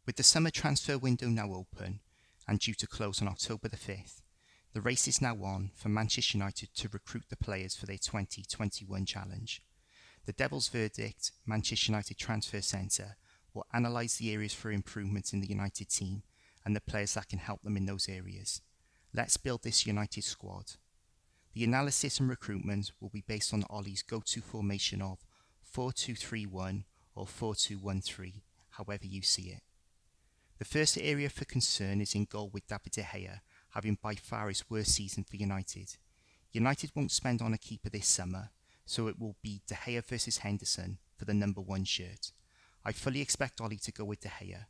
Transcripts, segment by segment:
With the summer transfer window now open and due to close on October the 5th, the race is now on for Manchester United to recruit the players for their 2021 challenge. The Devil's Verdict Manchester United Transfer Centre will analyse the areas for improvement in the United team and the players that can help them in those areas. Let's build this United squad. The analysis and recruitment will be based on Ollie's go-to formation of 4-2-3-1 or 4-2-1-3, however you see it. The first area for concern is in goal with David De Gea, having by far his worst season for United. United won't spend on a keeper this summer, so it will be De Gea versus Henderson for the number 1 shirt. I fully expect Ollie to go with De Gea.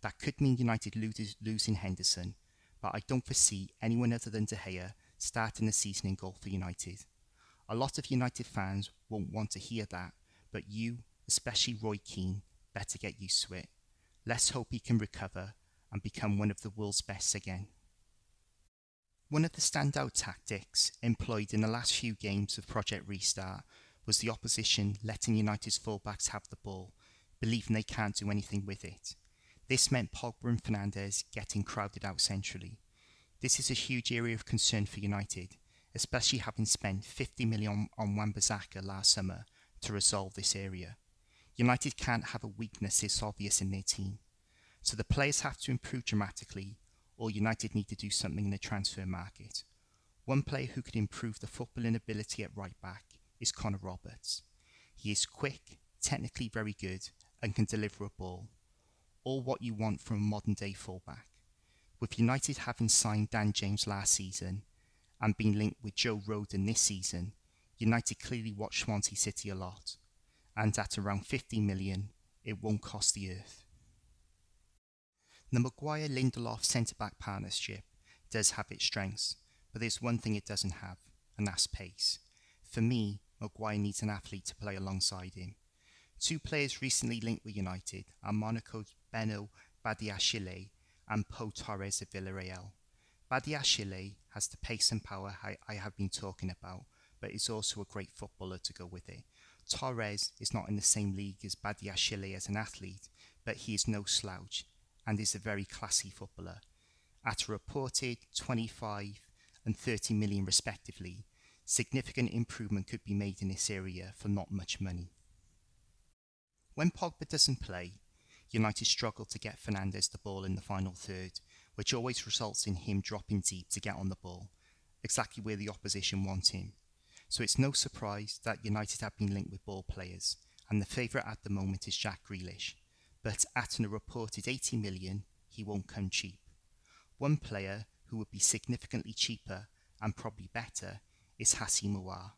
That could mean United losing Henderson, but I don't foresee anyone other than De Gea starting the season in goal for United. A lot of United fans won't want to hear that, but you, especially Roy Keane, better get used to it. Let's hope he can recover and become one of the world's best again. One of the standout tactics employed in the last few games of Project Restart was the opposition letting United's fullbacks have the ball, believing they can't do anything with it. This meant Pogba and Fernandes getting crowded out centrally. This is a huge area of concern for United, especially having spent 50 million on Wan-Bissaka last summer to resolve this area. United can't have a weakness this obvious in their team, so the players have to improve dramatically, or United need to do something in the transfer market. One player who could improve the footballing ability at right back is Connor Roberts. He is quick, technically very good, and can deliver a ball. All what you want from a modern day fullback. With United having signed Dan James last season and being linked with Joe Rodon this season, United clearly watch Swansea City a lot, and at around 50 million, it won't cost the earth. The Maguire-Lindelof centre-back partnership does have its strengths, but there's one thing it doesn't have, and that's pace. For me, Maguire needs an athlete to play alongside him. Two players recently linked with United are Monaco's Benoit Badiashile and Pau Torres of Villarreal. Badiashile has the pace and power I have been talking about, but is also a great footballer to go with it. Torres is not in the same league as Badiashile as an athlete, but he is no slouch and is a very classy footballer. At a reported 25 and 30 million respectively, significant improvement could be made in this area for not much money. When Pogba doesn't play, United struggle to get Fernandes the ball in the final third, which always results in him dropping deep to get on the ball, exactly where the opposition want him. So it's no surprise that United have been linked with ball players, and the favourite at the moment is Jack Grealish. But at a reported 80 million, he won't come cheap. One player who would be significantly cheaper and probably better is Houssem Aouar.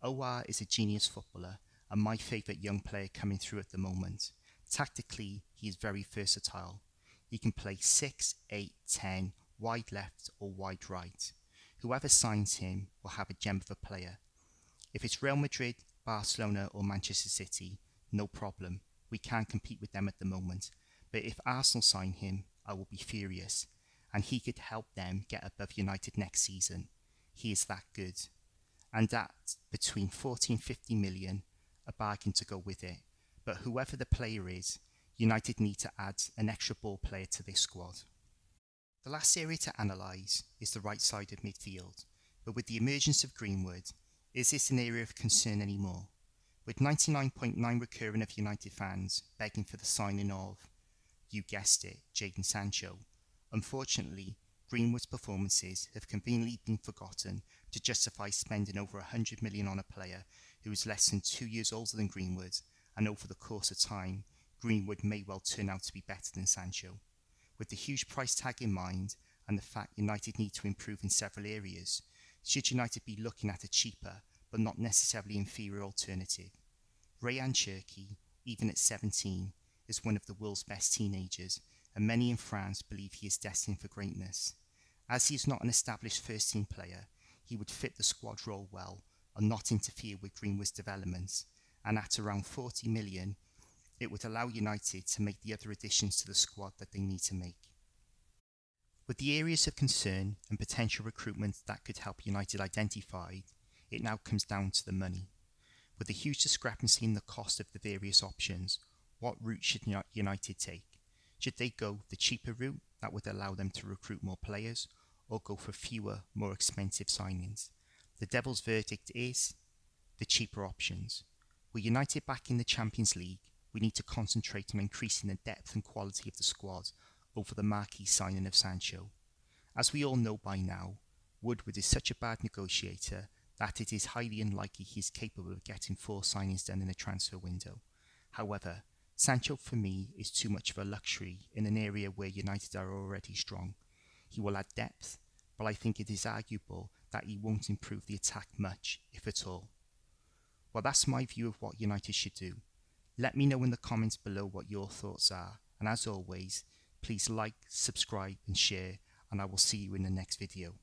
Aouar is a genius footballer and my favourite young player coming through at the moment. Tactically, he is very versatile. He can play 6, 8, 10, wide left or wide right. Whoever signs him will have a gem of a player. If it's Real Madrid, Barcelona or Manchester City, no problem. We can't compete with them at the moment. But if Arsenal sign him, I will be furious. And he could help them get above United next season. He is that good. And at between 40 and 50 million, a bargain to go with it. But whoever the player is, United need to add an extra ball player to this squad. The last area to analyse is the right side of midfield, but with the emergence of Greenwood, is this an area of concern anymore? With 99.9% recurring of United fans begging for the signing of, you guessed it, Jadon Sancho, unfortunately, Greenwood's performances have conveniently been forgotten to justify spending over 100 million on a player who is less than 2 years older than Greenwood, and over the course of time, Greenwood may well turn out to be better than Sancho. With the huge price tag in mind, and the fact United need to improve in several areas, should United be looking at a cheaper, but not necessarily inferior alternative? Rayan Cherki, even at 17, is one of the world's best teenagers, and many in France believe he is destined for greatness. As he is not an established first-team player, he would fit the squad role well and not interfere with Greenwood's developments, and at around 40 million, it would allow United to make the other additions to the squad that they need to make. With the areas of concern and potential recruitment that could help United identified, it now comes down to the money. With a huge discrepancy in the cost of the various options, what route should United take? Should they go the cheaper route that would allow them to recruit more players, or go for fewer, more expensive signings? The Devils' verdict is the cheaper options. With United back in the Champions League, we need to concentrate on increasing the depth and quality of the squad over the marquee signing of Sancho. As we all know by now, Woodward is such a bad negotiator that it is highly unlikely he is capable of getting 4 signings done in a transfer window. However, Sancho for me is too much of a luxury in an area where United are already strong. He will add depth, but I think it is arguable that he won't improve the attack much, if at all. Well, that's my view of what United should do. Let me know in the comments below what your thoughts are, and as always, please like, subscribe and share, and I will see you in the next video.